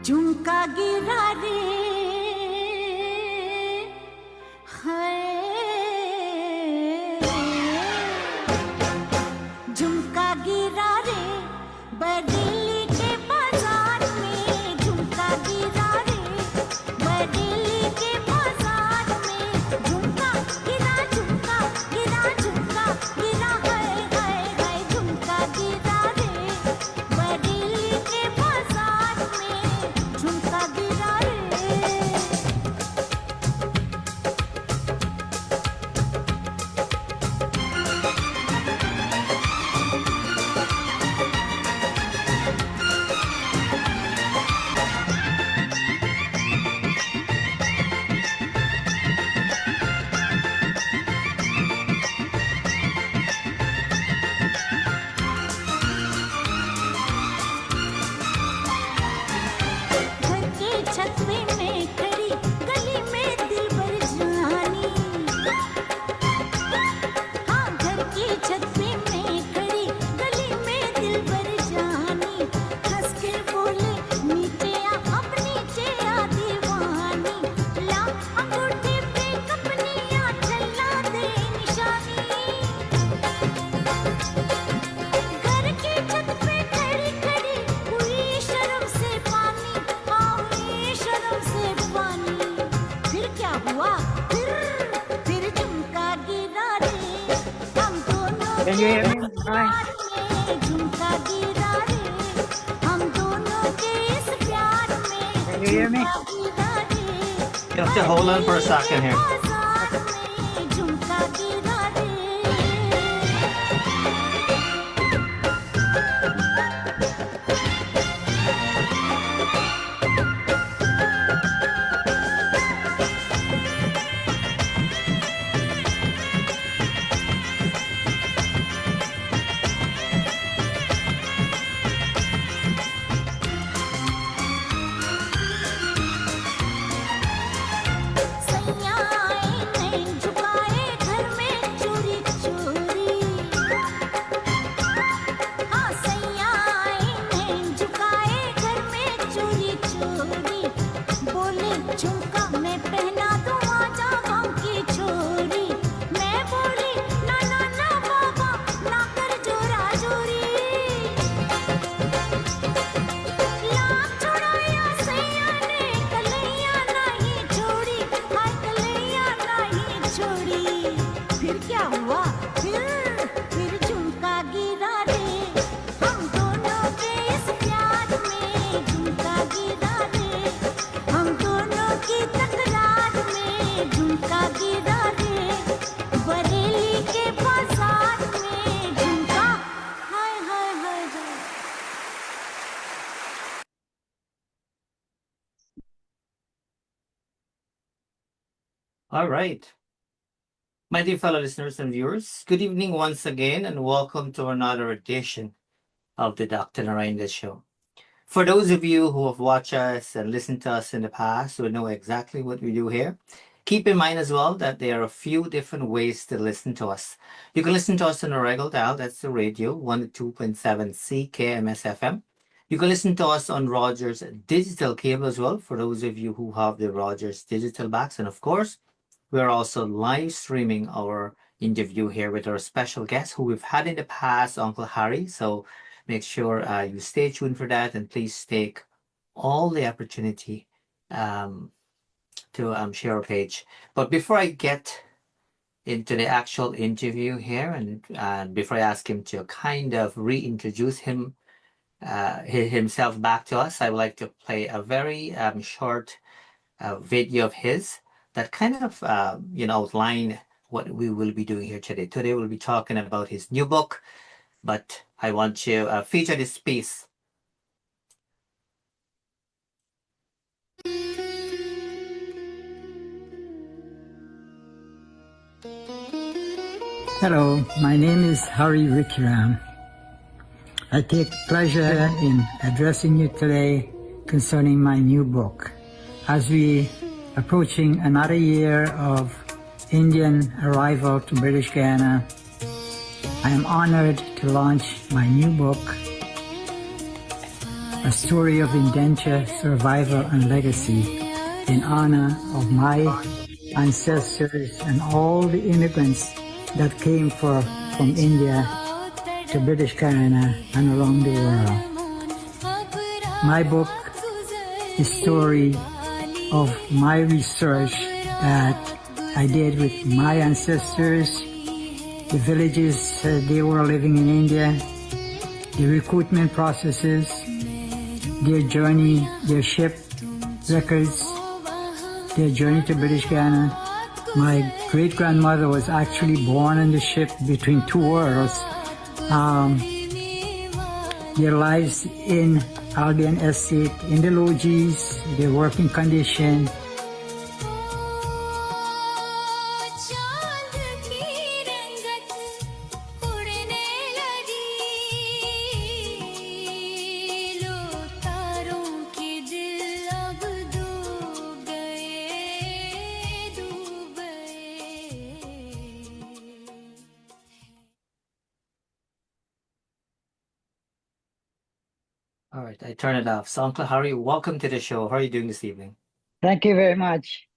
झुमका गिरा रे हाय झुमका गिरा रे बरेली के बाजार में झुमका गिरा रे बरेली के बाजार में झुमका गिरा झुमका गिरा झुमका गिरा हाय हाय हाय झुमका गिरा रे बरेली के बाजार में झुमका गिरा रे घर के छत पे मैं खड़ी गली में दिल भर जानी हाँ घर की छत पे मैं खड़ी गली में दिल भर जानी हंस के बोले नीचे आ अब नीचे आ दीवानी ला अंगूठे पे कपनियां चला दे निशानी घर की छत पे खड़ी खड़ी हुई शर्म से पानी हुई शर्म से पानी फिर क्या हुआ फिर झुमका गिरा रे हम दोनों Can के you hear me? इस Hi. प्यार में झुमका गिरा रे हम दोनों के इस प्यार में Can you hear me? झुमका गिरा रे You have to hold on for a second here. बाजार में झुमका गिरा रे सैया आए नैन झुकाए घर में चोरी चोरी हाँ सैया आए नैन झुकाए घर में चोरी चोरी बोले झुमका मैं पहना दूँ आजा गाँव की छोरी मैं बोली ना ना ना बाबा ना कर जोरा जोरी लाख छुड़ाया सैया ने कलैया नहीं छोड़ी हाय कलैया नहीं छोड़ी फिर क्या हुआ फिर झुमका गिरा रे हम दोनों के इस प्यार में झुमका गिरा रे हम दोनों की तकरार में झुमका गिरा रे बरेली के बाजार में झुमका हाय हाय हाय हाय All right. My dear fellow listeners and viewers, good evening once again and welcome to another edition of the Dr. Narine Dat Show. For those of you who have watched us and listened to us in the past who know exactly what we do here, keep in mind as well that there are a few different ways to listen to us. You can listen to us on a regular dial, that's the radio, 102.7 CKMS FM. You can listen to us on Rogers digital cable as well, for those of you who have the Rogers digital box. And of course, we're also live streaming our interview here with our special guest who we've had in the past, Uncle Harry. So make sure you stay tuned for that and please take all the opportunity to share our page. But before I get into the actual interview here and before I ask him to kind of reintroduce himself back to us, I would like to play a very short video of his that kind of outline what we will be doing here today. Today we'll be talking about his new book, but I want to feature this piece. Hello, my name is Harry Rickheeram. I take pleasure in addressing you today concerning my new book. As we approaching another year of Indian arrival to British Guyana, I am honored to launch my new book, a story of indenture, survival, and legacy in honor of my ancestors and all the immigrants that came from India to British Guyana and around the world. My book is a story of my research that I did with my ancestors, the villages they were living in India, the recruitment processes, their journey, their ship records, their journey to British Guyana. My great-grandmother was actually born on the ship between two worlds. Their lives in Albion Estate, in the lodges, their working condition. All right, I turn it off. So, Uncle Harry, welcome to the show. How are you doing this evening? Thank you very much.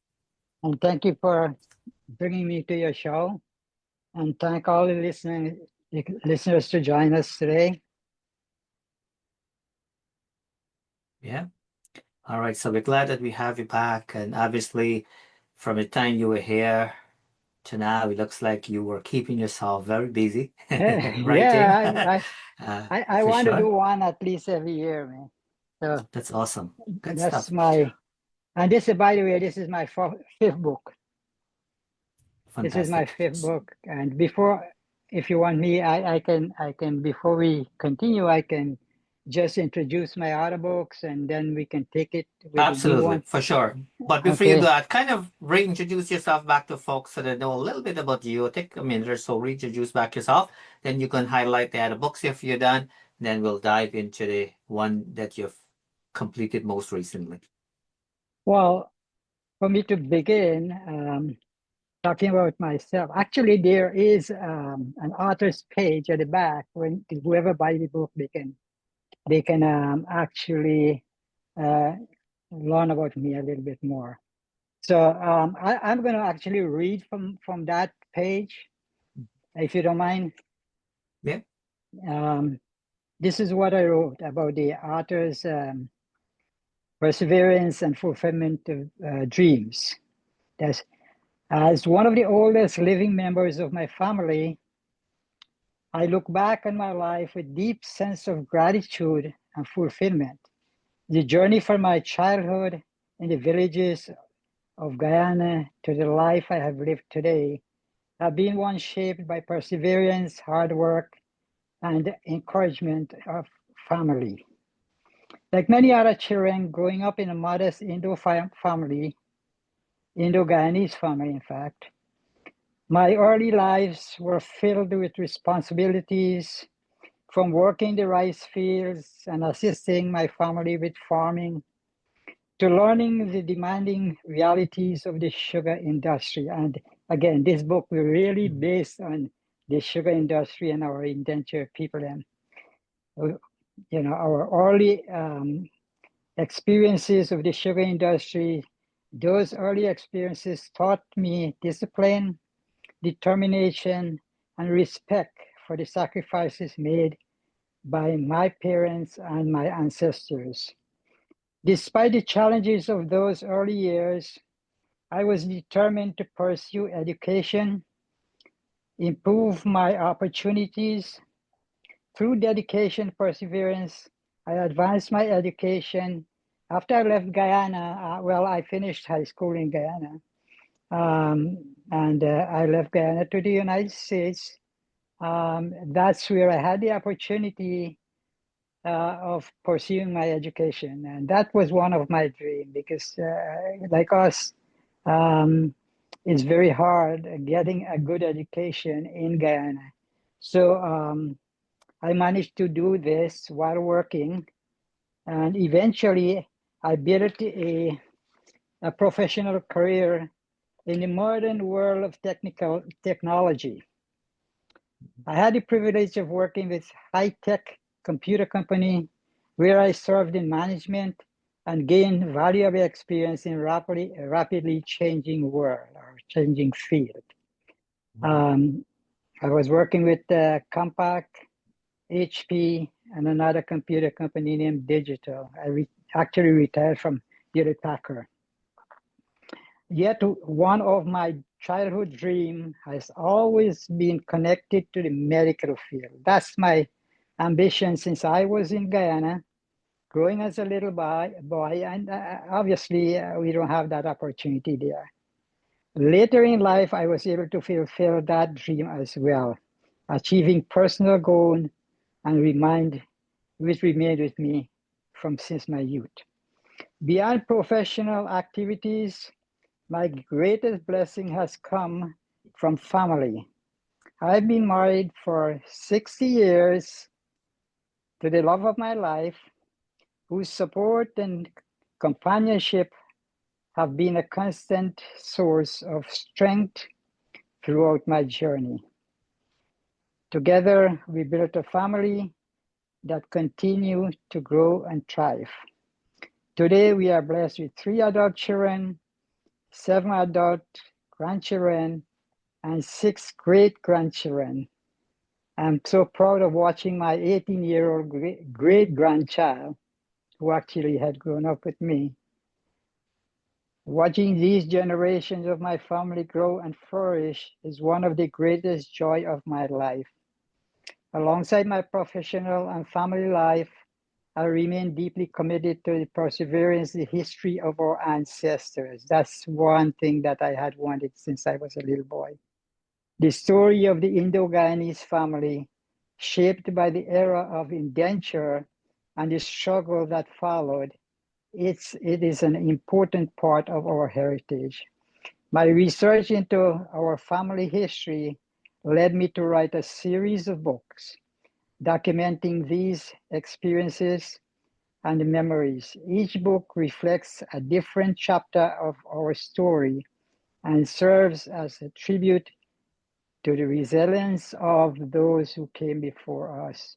And thank you for bringing me to your show. And thank all the listeners to join us today. Yeah. All right, so we're glad that we have you back. And obviously, from the time you were here to now, it looks like you were keeping yourself very busy writing. Yeah, I For want to sure. do one at least every year, man. So That's awesome. Good that's stuff. and this, by the way, this is my fifth book. This is my Fantastic. fifth book. And before, if you want me, I can, before we continue, I can just introduce my other books and then we can take it with the new Absolutely, one. for sure. But before you do Okay. that, kind of reintroduce yourself back to folks so they know a little bit about you. Take a minute or so, reintroduce back yourself. Then you can highlight the other books if you're done. Then we'll dive into the one that you've completed most recently. Well, for me to begin, talking about myself, actually, there is an author's page at the back. When whoever buys the book, they can actually learn about me a little bit more. So I'm going to actually read from that page, if you don't mind. Yeah. This is what I wrote about the author's perseverance and fulfillment of dreams. As one of the oldest living members of my family, I look back on my life with deep sense of gratitude and fulfillment. The journey from my childhood in the villages of Guyana to the life I have lived today have been one shaped by perseverance, hard work, and encouragement of family. Like many other children growing up in a modest family, Indo-Guyanese family, in fact, my early lives were filled with responsibilities, from working the rice fields and assisting my family with farming to learning the demanding realities of the sugar industry. And again, this book was really based on the sugar industry and our indentured people. And our early experiences of the sugar industry, those early experiences taught me discipline, determination, and respect for the sacrifices made by my parents and my ancestors. Despite the challenges of those early years, I was determined to pursue education, improve my opportunities. Through dedication, perseverance, I advanced my education. After I left Guyana, I finished high school in Guyana. And I left Guyana to the United States. That's where I had the opportunity of pursuing my education. And that was one of my dreams because, like us, it's very hard getting a good education in Guyana. So I managed to do this while working. And eventually, I built a professional career in the modern world of technology. I had the privilege of working with high-tech computer company where I served in management and gained valuable experience in rapidly changing world or changing field. I was working with Compaq, HP, and another computer company named Digital. I actually retired from Hewlett Packard. Yet one of my childhood dream has always been connected to the medical field. That's my ambition since I was in Guyana, growing as a little boy, and obviously we don't have that opportunity there. Later in life, I was able to fulfill that dream as well, achieving personal goal and which remained with me from since my youth. Beyond professional activities, my greatest blessing has come from family. I've been married for 60 years to the love of my life, whose support and companionship have been a constant source of strength throughout my journey. Together, we built a family that continue to grow and thrive. Today, we are blessed with 3 adult children, 7 adult grandchildren, and 6 great-grandchildren. I'm so proud of watching my 18-year-old great-grandchild, who actually had grown up with me. Watching these generations of my family grow and flourish is one of the greatest joy of my life. Alongside my professional and family life, I remain deeply committed to the perseverance, the history of our ancestors. That's one thing that I had wanted since I was a little boy. The story of the Indo-Guyanese family, shaped by the era of indenture and the struggle that followed, it is an important part of our heritage. My research into our family history led me to write a series of books documenting these experiences and memories. Each book reflects a different chapter of our story and serves as a tribute to the resilience of those who came before us.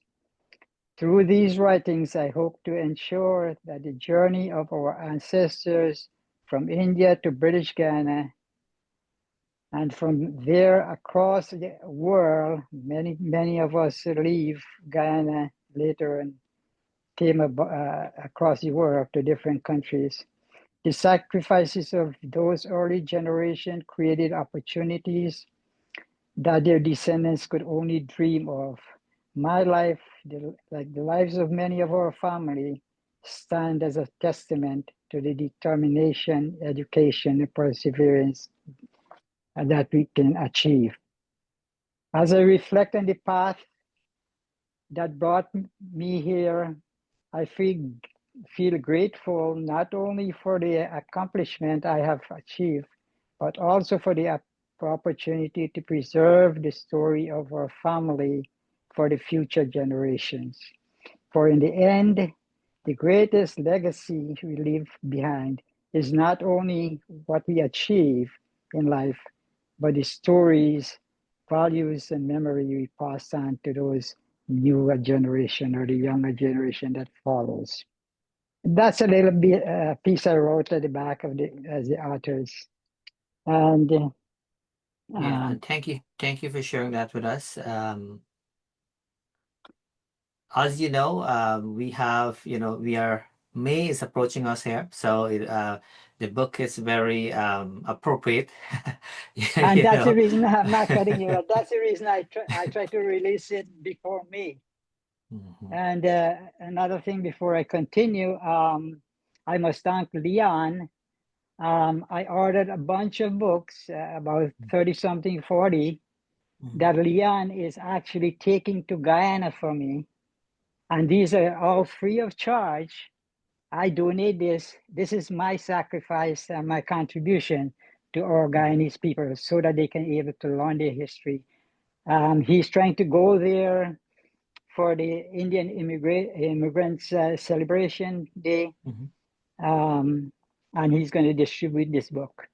Through these writings, I hope to ensure that the journey of our ancestors from India to British Guiana and from there across the world, many of us leave Guyana later and came across the world to different countries. The sacrifices of those early generations created opportunities that their descendants could only dream of. My life, like the lives of many of our family, stand as a testament to the determination, education, and perseverance that we can achieve. As I reflect on the path that brought me here, I feel grateful not only for the accomplishment I have achieved, but also for the opportunity to preserve the story of our family for the future generations. For in the end, the greatest legacy we leave behind is not only what we achieve in life, but the stories, values, and memory we pass on to those newer generation or the younger generation that follows. That's a little bit piece I wrote at the back of the authors. And Yeah, and thank you for sharing that with us. As you know, we have, we are May is approaching us here, so the book is very appropriate. and You that's the know. reason I'm not cutting you. That's the reason I try to release it before May. Mhm. And another thing before I continue, I must thank Leon. I ordered a bunch of books, about 30 something, 40, that Leon is actually taking to Guyana for me. And these are all free of charge. I donate this. This is my sacrifice and my contribution to our Guyanese people so that they can be able to learn their history. He's trying to go there for the Indian immigrants celebration day, Mhm. and he's going to distribute this book.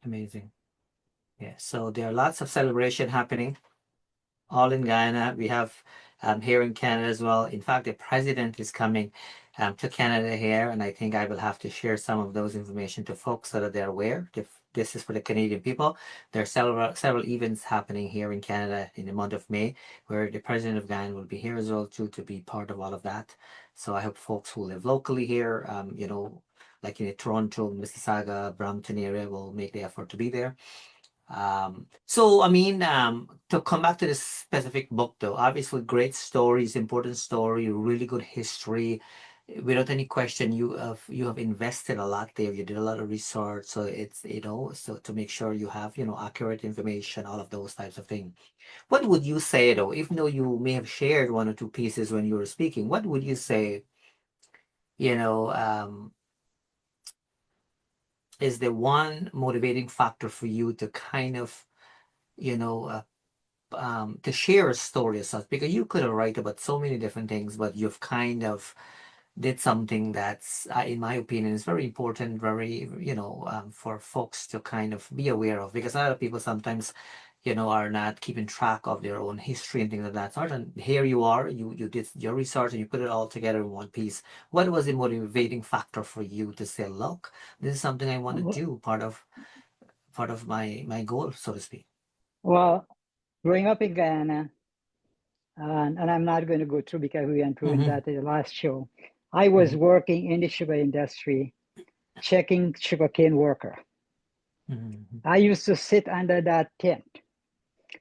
Amazing. Yeah, so there are lots of celebration happening all in Guyana. We have here in Canada as well. In fact, the president is coming to Canada here, and I think I will have to share some of those information to folks so that they're aware. If this is for the Canadian people, there are several events happening here in Canada in the month of May, where the president of Ghana will be here as well too to be part of all of that. So I hope folks who live locally here, like in the Toronto, Mississauga, Brampton area, will make the effort to be there. So I mean, to come back to this specific book though, obviously great stories, important story, really good history. Without any question, you have invested a lot there. You did a lot of research, so it's so to make sure you have accurate information, all of those types of things. What would you say though, even though you may have shared one or two pieces when you were speaking, what would you say, you know, is the one motivating factor for you to kind of, you know, to share a story as such? Because you could have write about so many different things, but you've kind of did something that's, in my opinion, is very important, very, for folks to kind of be aware of. Because a lot of people sometimes, are not keeping track of their own history and things like that. So, and here you are, you did your research and you put it all together in one piece. What was the motivating factor for you to say, look, this is something I want to do, part of my goal, so to speak? Well, growing up in Guyana, and I'm not going to go through because we went through in Mm-hmm. that in the last show. I was working in the sugar industry, checking sugarcane worker. Mm-hmm. I used to sit under that tent,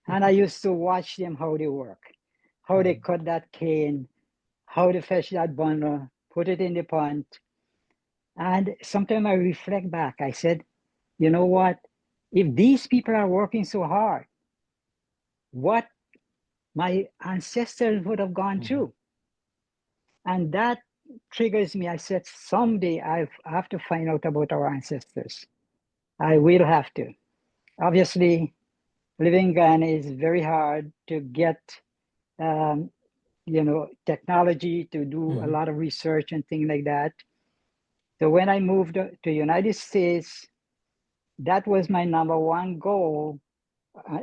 and I used to watch them how they work, how they cut that cane, how they fetch that bundle, put it in the pond. And sometimes I reflect back. I said, you know what? If these people are working so hard, what my ancestors would have gone through. And that triggers me. I said, someday I have to find out about our ancestors. I will have to. Obviously, living in Ghana is very hard to get, technology to do a lot of research and things like that. So when I moved to United States, that was my number one goal,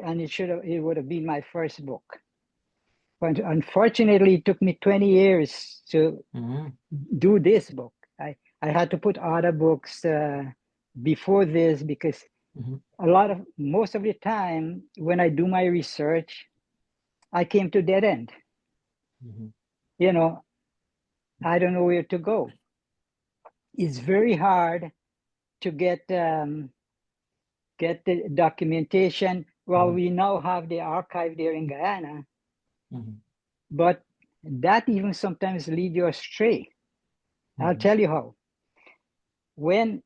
and it would have been my first book. But unfortunately, it took me 20 years to do this book. I had to put other books before this because most of the time when I do my research, I came to dead end. I don't know where to go. It's very hard to get the documentation. Well, we now have the archive there in Guyana, but that even sometimes lead you astray. I'll tell you how. When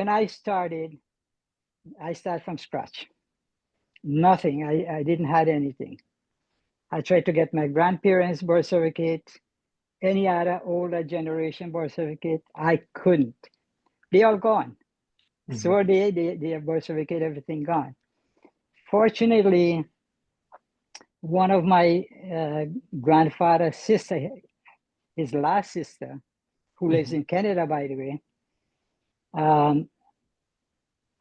I started from scratch. Nothing. I didn't have anything. I tried to get my grandparents' birth certificate, any other older generation birth certificate. I couldn't. They all gone. So are their birth certificate, everything gone. Fortunately, one of my grandfather's sister, his last sister, who lives in Canada, by the way,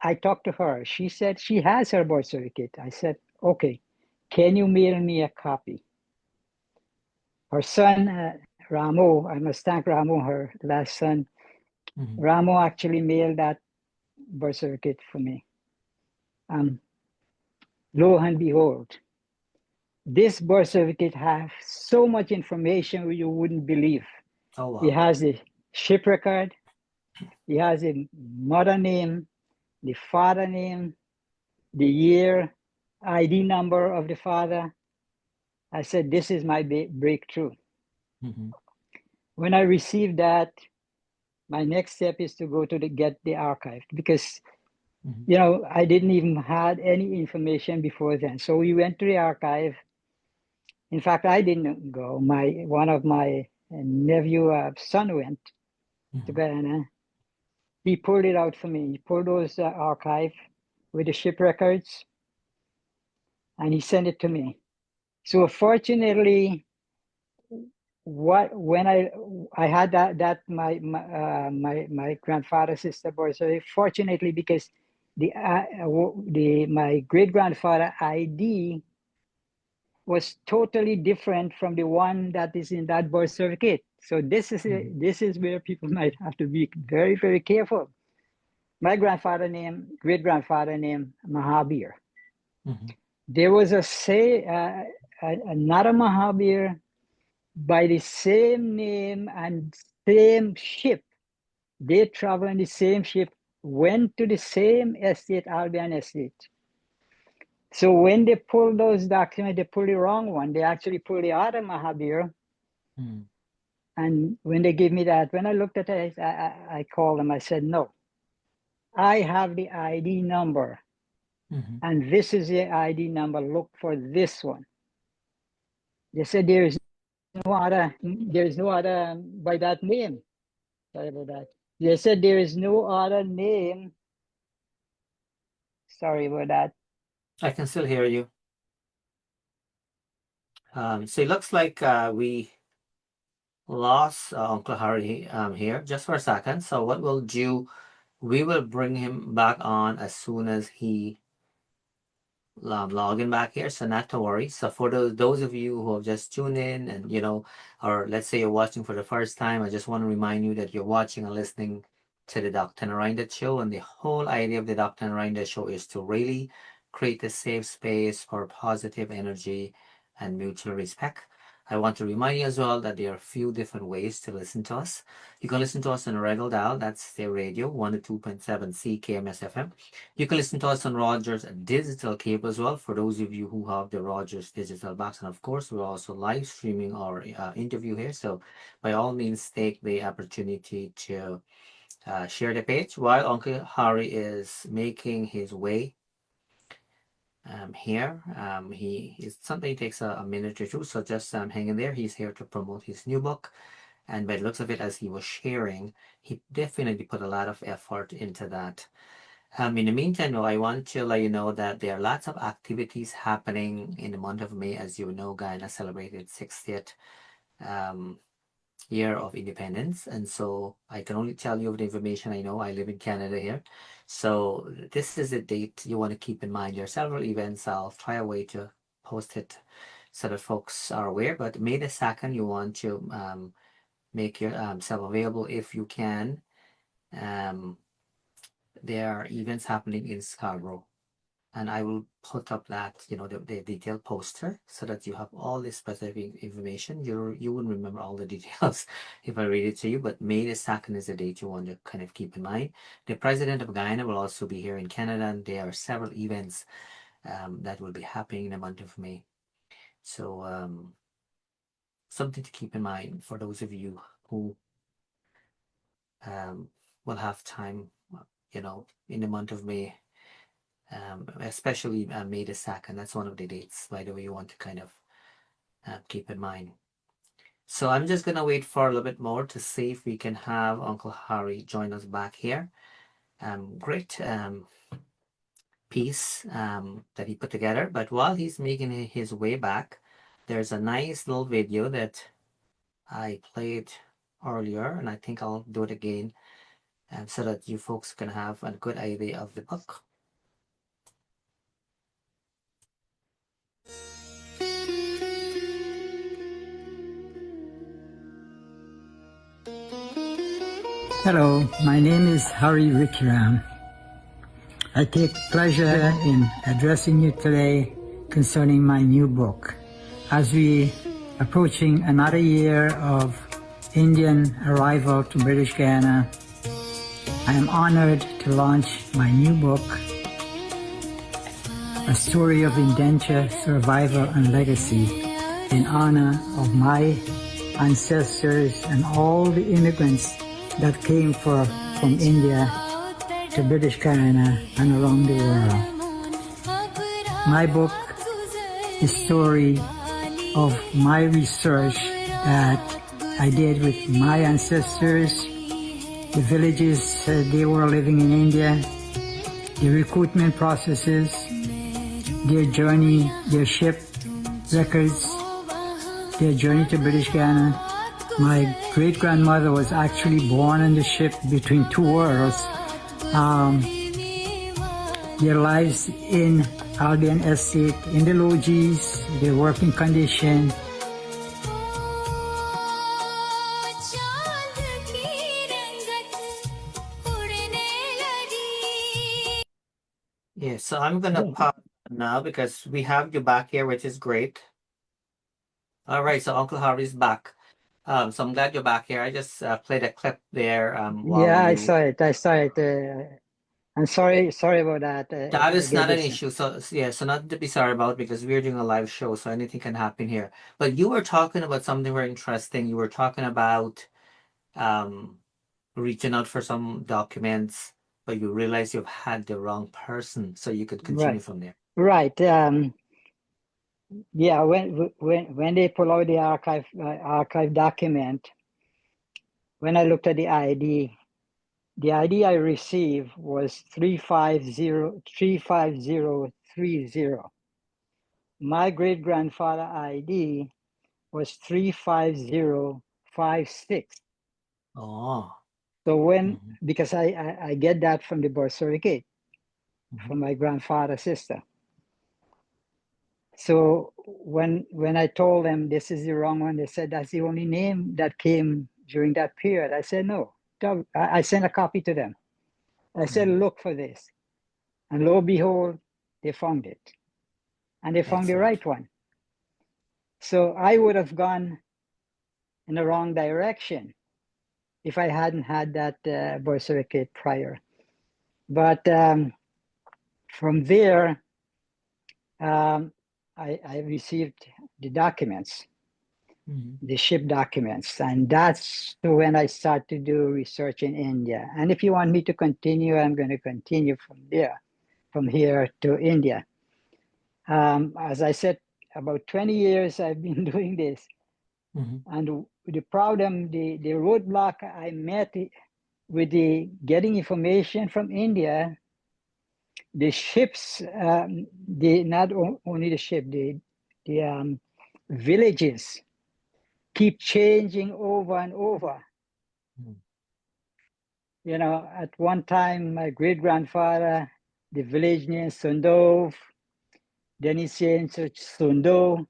I talked to her. She said she has her birth certificate. I said, okay, can you mail me a copy? Her son, Ramo, I must thank Ramo, her last son. Ramo actually mailed that birth certificate for me. Lo and behold, this birth certificate has so much information you wouldn't believe. Oh, wow. It has the ship record, it has the mother name, the father name, the year, ID number of the father. I said, this is my breakthrough. When I received that, my next step is to go to get the archive because, I didn't even had any information before then. So we went to the archive. In fact, I didn't go. One of my nephew son went to Guyana. He pulled it out for me. He pulled those archive with the ship records, and he sent it to me. So fortunately, when I had that my grandfather's sister birth. So fortunately, because my great grandfather ID was totally different from the one that is in that birth certificate. So this is where people might have to be very, very careful. My great-grandfather named Mahabir. Mm-hmm. There was another Mahabir by the same name and same ship. They traveled in the same ship, went to the same estate, Albion Estate. So when they pulled those documents, they pulled the wrong one. They actually pulled the other Mahabir. Mm-hmm. And when they gave me that, when I looked at it, I called them. I said, no, I have the ID number. Mm-hmm. And this is the ID number. Look for this one. They said there is no other by that name. Sorry about that. They said there is no other name. Sorry about that. I can still hear you. So it looks like we lost Uncle Harry here just for a second. So what we'll do, we will bring him back on as soon as he log in back here, so not to worry. So for those of you who have just tuned in and or let's say you're watching for the first time, I just want to remind you that you're watching and listening to the Dr. Narine Dat Show, and the whole idea of the Dr. Narine Dat Show is to really create a safe space for positive energy and mutual respect. I want to remind you as well that there are a few different ways to listen to us. You can listen to us on a regular dial, that's the radio, 102.7 CKMS FM. You can listen to us on Rogers digital cable as well, for those of you who have the Rogers digital box. And of course, we're also live streaming our interview here. So by all means, take the opportunity to share the page while Uncle Harry is making his way here. Something takes a minute or two, so just hang in there. He's here to promote his new book. And by the looks of it, as he was sharing, he definitely put a lot of effort into that. In the meantime, though, I want to let you know that there are lots of activities happening in the month of May. As you know, Guyana celebrated 60th year of independence. And so I can only tell you of the information I know. I live in Canada here. So this is a date you want to keep in mind. There are several events. I'll try a way to post it so that folks are aware. But May the 2nd, you want to make yourself available if you can. There are events happening in Scarborough, and I will put up that the detailed poster so that you have all this specific information. You wouldn't remember all the details if I read it to you, but May the 2nd is the date you want to kind of keep in mind. The President of Guyana will also be here in Canada, and there are several events that will be happening in the month of May. So something to keep in mind for those of you who will have time in the month of May, especially May the 2nd. That's one of the dates, by the way, you want to kind of keep in mind. So I'm just going to wait for a little bit more to see if we can have Uncle Harry join us back here. Great piece that he put together. But while he's making his way back, there's a nice little video that I played earlier, and I think I'll do it again so that you folks can have a good idea of the book. Hello, my name is Harry Rickheeram. I take pleasure in addressing you today concerning my new book. As we approaching another year of Indian arrival to British Guyana, I am honored to launch my new book, A Story of Indenture, Survival and Legacy, in honor of my ancestors and all the immigrants that came from India to British Guyana and around the world. My book is a story of my research that I did with my ancestors, the villages they were living in India, the recruitment processes, their journey, their ship records, their journey to British Guyana. My great-grandmother was actually born on the ship between two worlds. Their lives in Albion Estate in the Logis, the working condition. Yeah, so I'm gonna pause now because we have you back here, which is great. All right, so Uncle Harry's back. So I'm glad you're back here. I just played a clip there while Yeah, I you. saw it. I saw it. I'm sorry about that. That I is get not an this. issue. Yeah, so nothing to be sorry about because we're doing a live show, so anything can happen here. But you were talking about something very interesting. You were talking about um reaching out for some documents, but you realize you've had the wrong person, so you could continue Right, from there. right. Yeah, when they pull out the archive document, when I looked at the ID I received was 35030. My great grandfather ID was 35056. Oh. So Mm-hmm. because I get that from the birth certificate Mm-hmm. from my grandfather's sister. So when I told them this is the wrong one, they said that's the only name that came during that period. I said no. I sent a copy to them. I said Mm-hmm. look for this, and lo and behold, they found it, and they found the Excellent. right one. So I would have gone in the wrong direction if I hadn't had that birth certificate prior. But from there, um, I received the documents, Mm-hmm. the ship documents, and that's when I start to do research in India. And if you want me to continue, I'm going to continue from there, from here to India. As I said, about 20 years I've been doing this. Mm-hmm. And the problem, the roadblock I met with the getting information from India, the ships, the not only the ship, the villages keep changing over and over. Mm-hmm. You know, at one time, my great grandfather, the village name Sundov, then he changed to Sundo.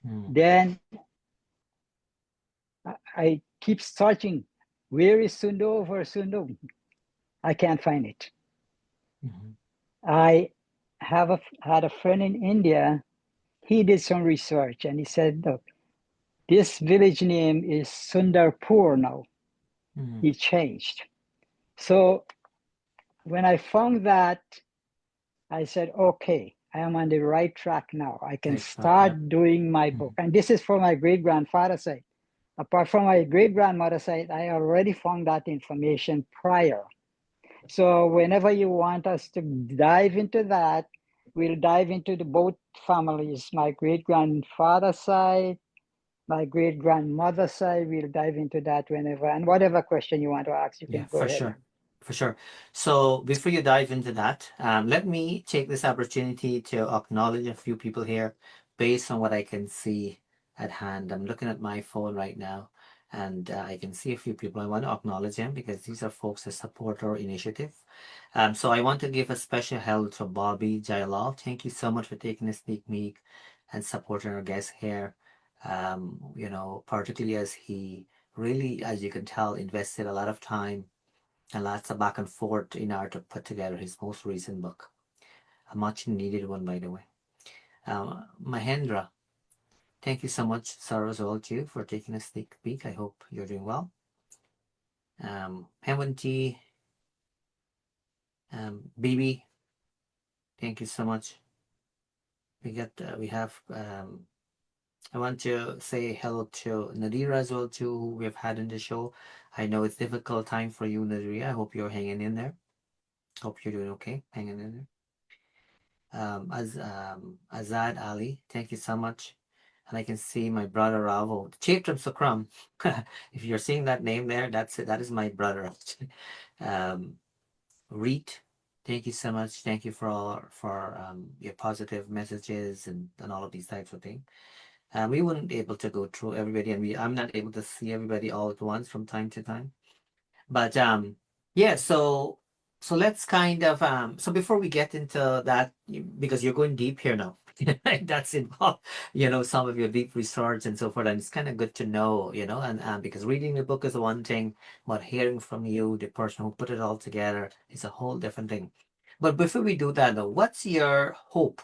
Mm-hmm. Then I keep searching, where is Sundov or Sundo? I can't find it. Mm-hmm. I had a friend in India. He did some research and he said, look, this village name is Sundarpur now. Mm-hmm. He changed. So when I found that, I said, okay, I am on the right track now. I can Excellent. Yeah. start doing my book. And this is from my great grandfather's side. Apart from my great grandmother's side, I already found that information prior. So whenever you want us to dive into that, we'll dive into the both families, my great grandfather's side, my great grandmother's side. We'll dive into that whenever, and whatever question you want to ask, you Yeah, can go for ahead. sure. For sure. So before you dive into that, let me take this opportunity to acknowledge a few people here based on what I can see at hand. I'm looking at my phone right now and I can see a few people. I want to acknowledge them because these are folks that support our initiative. So I want to give a special hello to Bobby Jailov. Thank you so much for taking a sneak peek and supporting our guest here. Particularly as he really, as you can tell, invested a lot of time and lots of back and forth in order to put together his most recent book. A much needed one, by the way. Mahendra, thank you so much, Sarah, as well, too, for taking a sneak peek. I hope you're doing well. Hemanti, Bibi, thank you so much. We have, I want to say hello to Nadira as well, too, who we've had in the show. I know it's difficult time for you, Nadira. I hope you're hanging in there. Hope you're doing okay, hanging in there. Azad Ali, thank you so much. And I can see my brother Ravo, Chaitram Sukram. If you're seeing that name there, that's it. That is my brother actually. Um, Reet, thank you so much. Thank you for your positive messages and all of these types of things. We wouldn't be able to go through everybody, and I'm not able to see everybody all at once from time to time. But yeah, so So let's kind of so before we get into that, because you're going deep here now, that's involved, some of your deep research and so forth, and it's kind of good to know, and because reading the book is one thing, but hearing from you, the person who put it all together, is a whole different thing. But before we do that, though, what's your hope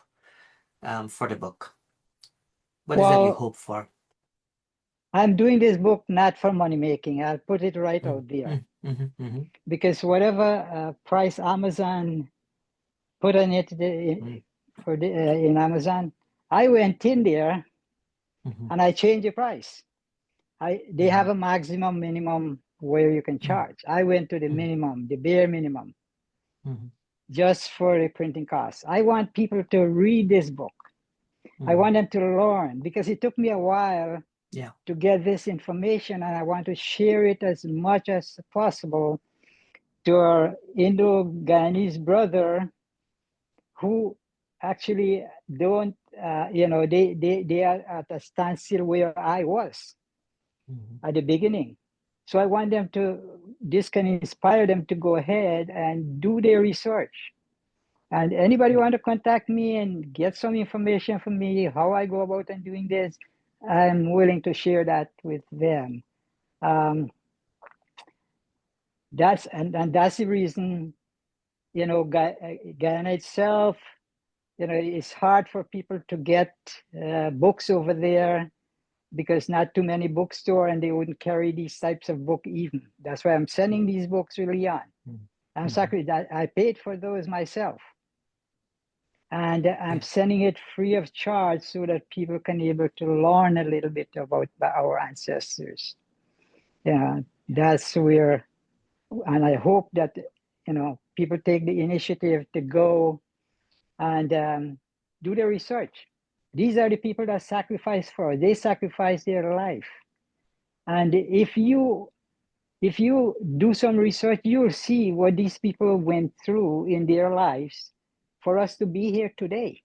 for the book? What is that you Well, hope for? I'm doing this book not for money making. I'll put it right Mm, out there mm, mm-hmm, because whatever price Amazon put on it mm, in Amazon, I went in there mm-hmm, and I changed the price. They mm-hmm, have a maximum minimum where you can mm-hmm, charge. I went to the minimum, the bare minimum, mm-hmm, just for the printing costs. I want people to read this book. I mm-hmm. want them to learn because it took me a while Yeah. to get this information, and I want to share it as much as possible to our Indo-Guyanese brother who actually don't, they are at a standstill where I was Mm-hmm. at the beginning. So I want them to, this can inspire them to go ahead and do their research. And anybody want to contact me and get some information from me, how I go about and doing this, I'm willing to share that with them. Um, and that's the reason, Guyana itself, it's hard for people to get books over there because not too many bookstore and they wouldn't carry these types of book even. That's why I'm sending these books really on. I'm Mm-hmm. sorry that I paid for those myself. And I'm Yeah. sending it free of charge so that people can be able to learn a little bit about our ancestors. Yeah, that's where, and I hope that, people take the initiative to go and do the research. These are the people that sacrifice for us. They sacrifice their life. And if you do some research, you'll see what these people went through in their lives for us to be here today,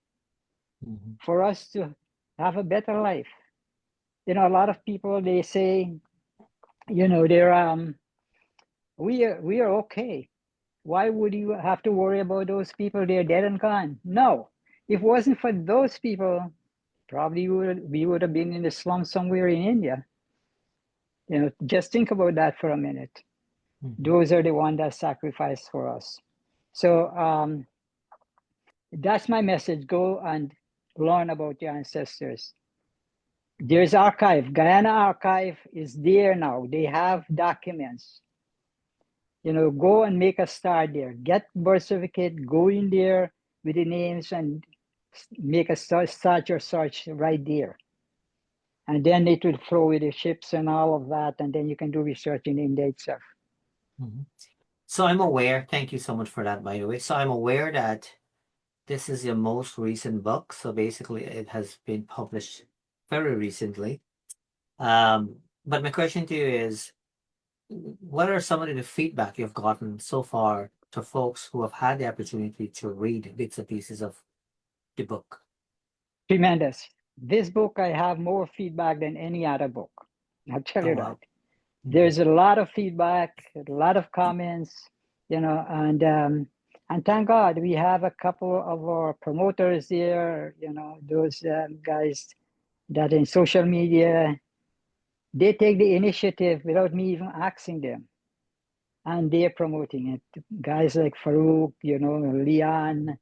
Mm-hmm. for us to have a better life. A lot of people they say, they're we are okay. Why would you have to worry about those people? They're dead and gone. No, if it wasn't for those people, probably we would have been in the slum somewhere in India. Just think about that for a minute. Mm-hmm. Those are the ones that sacrificed for us. So that's my message. Go and learn about your ancestors. There's archive. Guyana archive is there now. They have documents. Go and make a start there. Get birth certificate. Go in there with the names and make a start your search right there. And then it will flow with the ships and all of that, and then you can do research in India itself. Mm-hmm. So I'm aware, thank you so much for that, by the way. So I'm aware that this is your most recent book. So basically, it has been published very recently. But my question to you is, what are some of the feedback you've gotten so far to folks who have had the opportunity to read bits and pieces of the book? Tremendous. This book, I have more feedback than any other book. I'll tell Oh, you that. wow. Mm-hmm. There's a lot of feedback, a lot of comments, and thank God we have a couple of our promoters there, those guys that in social media, they take the initiative without me even asking them. And they're promoting it. Guys like Farouk, Leon,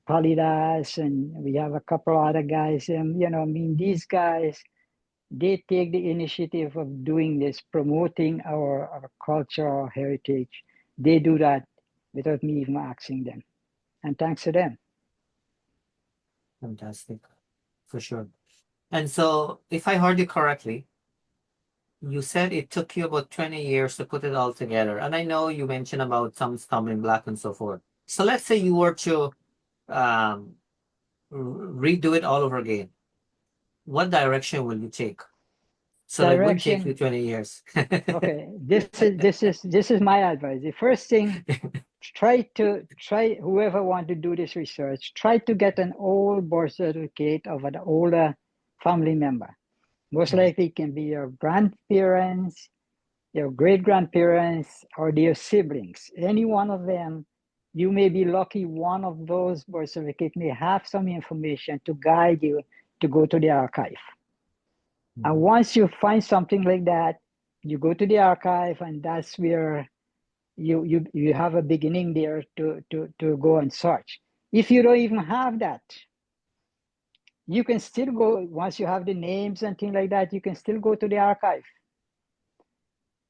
Palidas, and we have a couple other guys. These guys, they take the initiative of doing this, promoting our culture, our heritage. They do that without me even asking them. And thanks to them. Fantastic, for sure. And so, if I heard you correctly, you said it took you about 20 years to put it all together. And I know you mentioned about some stumbling block and so forth. So let's say you were to um, redo it all over again. What direction will you take so that it wouldn't take you Direction. 20 years? Okay, this is my advice. The first thing, try whoever want to do this research, try to get an old birth certificate of an older family member. Most likely it can be your grandparents, your great-grandparents, or their siblings, any one of them, you may be lucky one of those birth certificates may have some information to guide you to go to the archive. And once you find something like that, you go to the archive, and that's where you have a beginning there to go and search. If you don't even have that, you can still go, once you have the names and things like that, you can still go to the archive.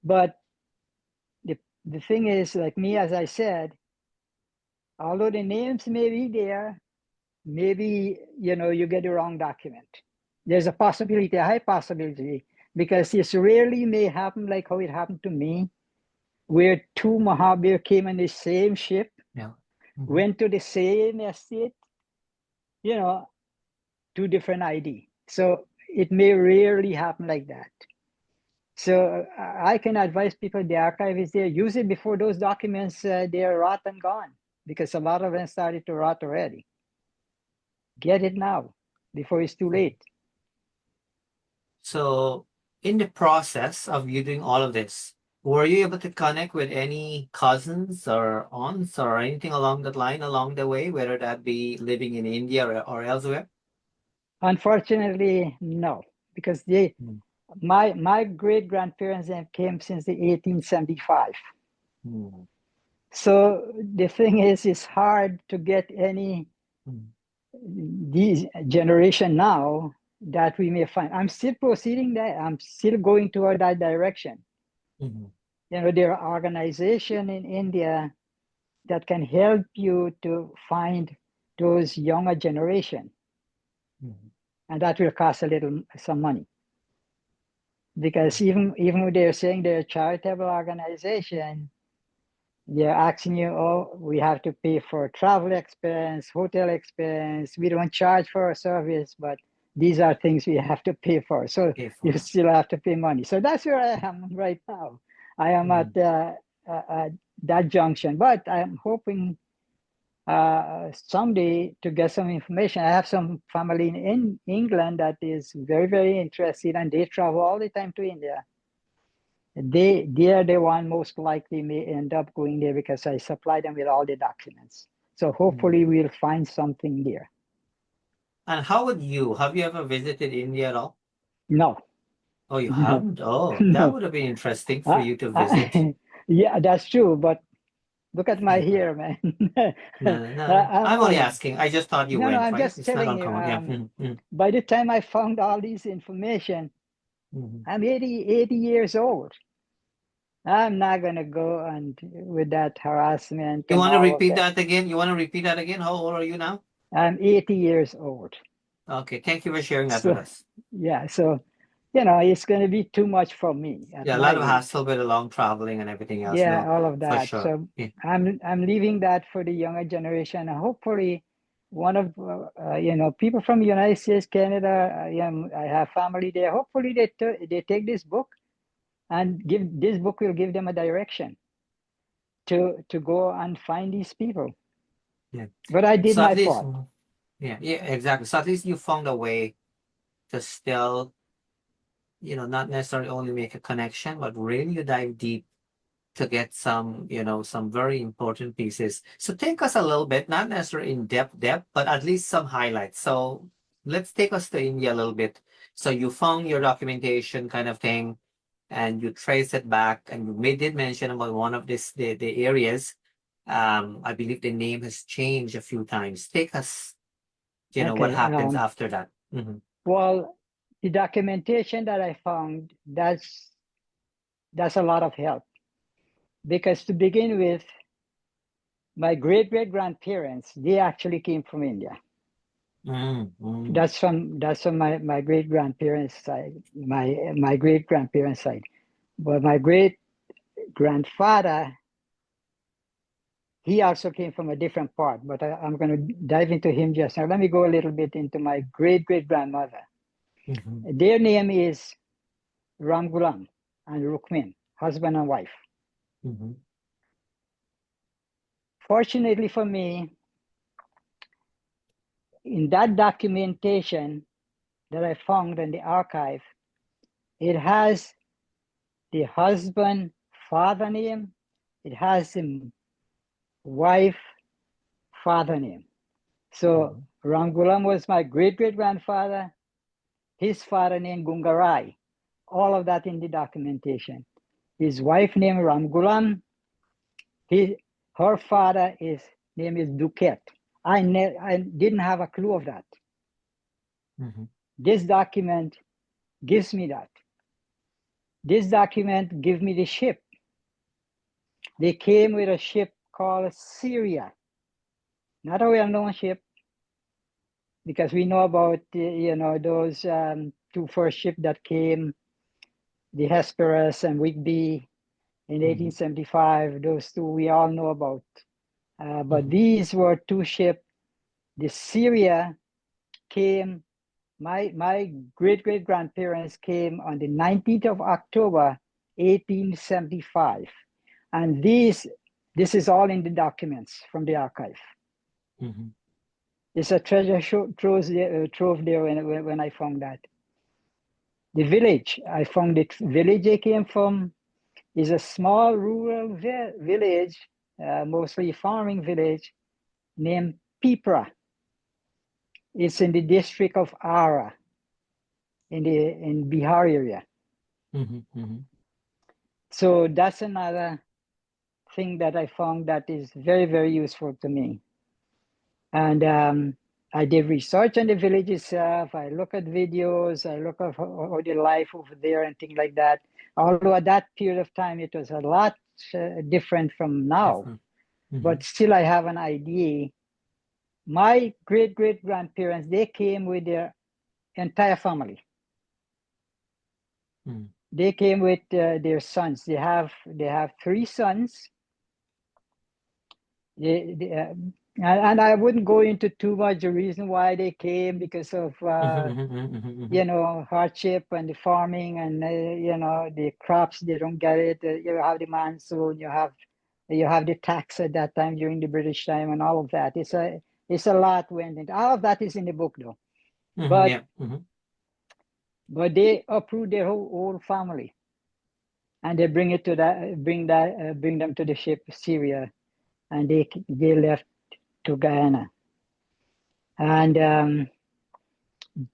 But the thing is, like me, as I said, although the names may be there, maybe you get the wrong document. There's a possibility, a high possibility, because this rarely may happen like how it happened to me, where two Mahabir came on the same ship, went to the same estate, two different ID. So it may rarely happen like that. So I can advise people, the archive is there, use it before those documents, they're rot and gone, because a lot of them started to rot already. Get it now, before it's too late. So in the process of you doing all of this, were you able to connect with any cousins or aunts or anything along that line along the way, whether that be living in India or elsewhere? Unfortunately, no, because my great-grandparents came since the 1875. So the thing is, it's hard to get any these generation now that we may find. I'm still proceeding that. I'm still going toward that direction. There are organizations in India that can help you to find those younger generation. And that will cost some money. Because even though they're saying they're a charitable organization, they're asking you, oh, we have to pay for travel expense, hotel expense. We don't charge for our service, but these are things we have to pay for. So you still have to pay money. So that's where I am right now. I am at that junction, but I'm hoping someday to get some information. I have some family in England that is very, very interested, and they travel all the time to India. They are the one most likely may end up going there because I supply them with all the documents. So hopefully we'll find something there. And how would have you ever visited India at all? No. Oh, you haven't? Oh, No. that would have been interesting for you to visit. Yeah, that's true. But look at my hair, man. No. I'm only asking. I just thought you went, I'm right? just It's not telling you. uncommon. By the time I found all this information, I'm 80 years old. I'm not going to go and with that harassment. You want to repeat that again? You want to repeat that again? How old are you now? I'm 80 years old. Okay, thank you for sharing that with us. Yeah, so, it's going to be too much for me. Yeah, a lot of hassle with the long traveling and everything else. Yeah, no, all of that. For sure. So yeah. I'm leaving that for the younger generation. And hopefully one of, people from the United States, Canada, I have family there. Hopefully they take this book and this book will give them a direction to go and find these people. Yeah. But I did my part. Yeah, exactly. So at least you found a way to still, not necessarily only make a connection, but really dive deep to get some, some very important pieces. So take us a little bit, not necessarily in depth, but at least some highlights. So let's take us to India a little bit. So you found your documentation kind of thing, and you trace it back, and you did mention about one of the areas. I believe the name has changed a few times. Take us, what happens after that. Well, the documentation that I found, that's a lot of help. Because to begin with, my great-great-grandparents, they actually came from India. That's from my great-grandparents' side, my great-grandparents' side. But my great-grandfather, he also came from a different part, but I'm going to dive into him just now. Let me go a little bit into my great-great-grandmother. Their name is Ramgulam and Rukmin, husband and wife. Fortunately for me, in that documentation that I found in the archive, it has the husband, father name. It has the wife, father name. So Ramgulam was my great-great-grandfather. His father named Gungarai. All of that in the documentation. His wife named Ramgulam. Her father name is Duquette. I didn't have a clue of that. This document gives me that. This document gives me the ship. They came with a ship called Syria. Not a well-known ship, because we know about those two first ships that came, the Hesperus and Whigby in 1875. Those two we all know about. But these were two ships. The Syria came. My great-great-grandparents came on the 19th of October, 1875. And this is all in the documents from the archive. It's a treasure trove there when I found that. The village, I found the village they came from is a small rural village, mostly farming village, named Pipra. It's in the district of Ara, in Bihar area. So that's another thing that I found that is very, very useful to me. And I did research on the village itself. I look at videos. I look at how the life over there and things like that. Although at that period of time, it was a lot different from now. But still, I have an idea. My great-great-grandparents, they came with their entire family. They came with their sons. They have 3 sons. And I wouldn't go into too much the reason why they came, because of hardship and the farming and the crops, they don't get it. You have the monsoon, you have the tax at that time during the British time, and all of that. It's a lot went into. All of that is in the book though. But they uproot their whole family, and they bring them to the ship Syria, and they left to Guyana. And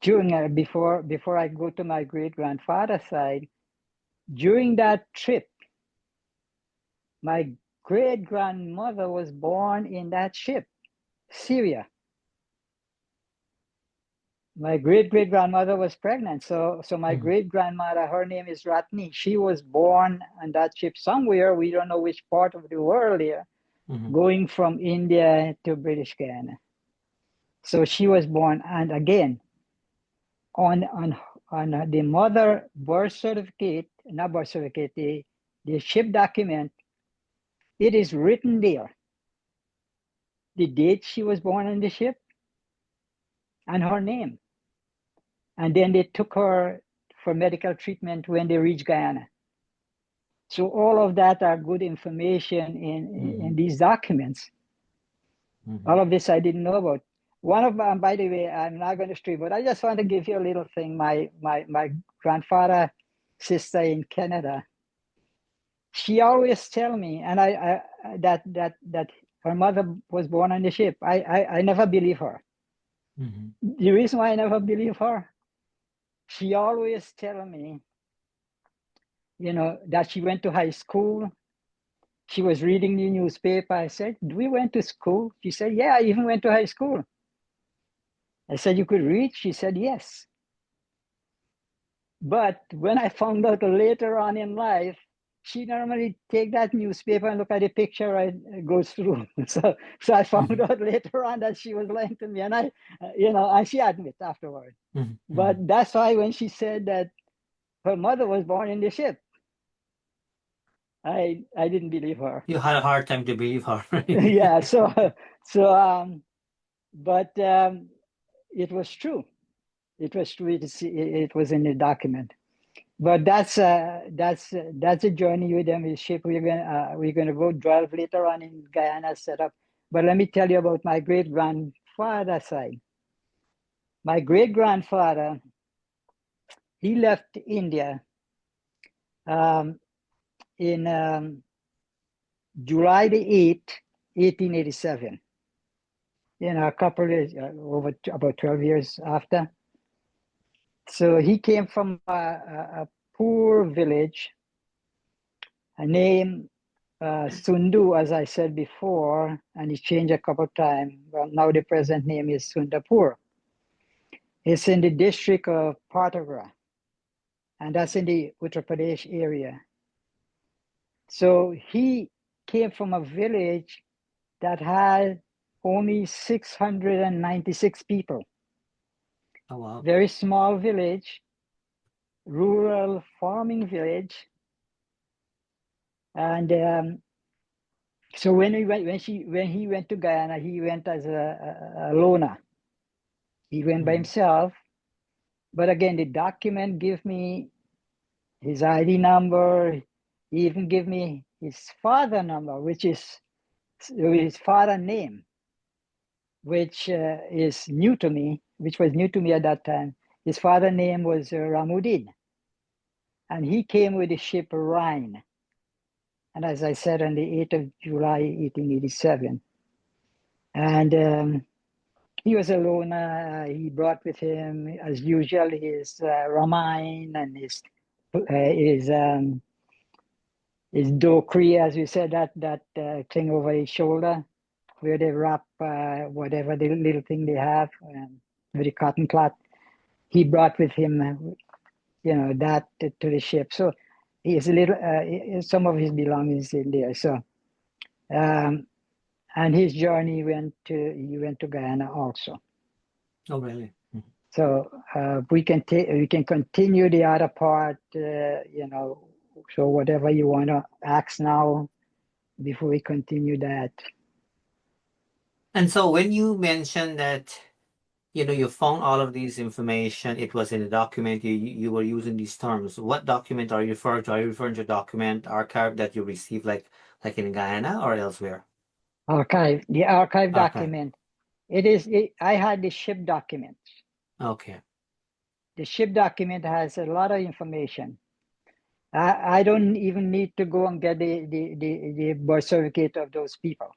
during before I go to my great-grandfather's side, during that trip, my great-grandmother was born in that ship, Syria. My great-great-grandmother was pregnant, so my great-grandmother, her name is Chutney. She was born on that ship somewhere. We don't know which part of the world here, going from India to British Guyana. So she was born, and again, on the mother birth certificate, not birth certificate, the ship document, it is written there, the date she was born on the ship and her name. And then they took her for medical treatment when they reached Guyana. So all of that are good information in these documents. All of this I didn't know about. One of them, by the way, I'm not going to stray, but I just want to give you a little thing. My grandfather, sister in Canada, she always tell me, and that her mother was born on the ship. I never believe her. The reason why I never believe her, she always tell me, that she went to high school. She was reading the newspaper. I said, we went to school? She said, yeah, I even went to high school. I said, you could read? She said, yes. But when I found out later on in life, she normally take that newspaper and look at the picture and it goes through. So I found out later on that she was lying to me, and and she admit afterward. But that's why when she said that her mother was born in the ship, I didn't believe her. You had a hard time to believe her. Yeah. But it was true. It was true. It was in the document. But that's a journey with them. With ship. We're gonna go drive later on in Guyana setup. But let me tell you about my great-grandfather's side. My great-grandfather, he left India in July the 8th, 1887. A couple of years, about 12 years after. So he came from a poor village, named Sundu, as I said before, and he changed a couple of times. Well, now the present name is Sundapur. It's in the district of Patagra, and that's in the Uttar Pradesh area. So he came from a village that had only 696 people. Oh, wow. Very small village, rural farming village. And so when he went to Guyana, he went as a loner. He went by himself. But again, the document give me his ID number. He even give me his father number, which is his father name, which is new to me, which was new to me at that time. His father name was Ramuddin, and he came with the ship Rhine. And as I said, on the 8th of July, 1887. And he was a loner. He brought with him, as usual, his Ramayana and his dokri, as we said, that thing over his shoulder, where they wrap whatever the little thing they have with the cotton cloth. He brought with him, that to the ship. So he has a little, some of his belongings in there. So, and his journey he went to Guyana also. Oh, really? So we can continue the other part, So whatever you want to ask now, before we continue that. And so when you mentioned that, you found all of these information, it was in a document, you were using these terms. What document are you referring to? Are you referring to a document archive that you received like in Guyana or elsewhere? The archive Archive. document. I had the ship document. Okay. The ship document has a lot of information. I don't even need to go and get the birth certificate of those people,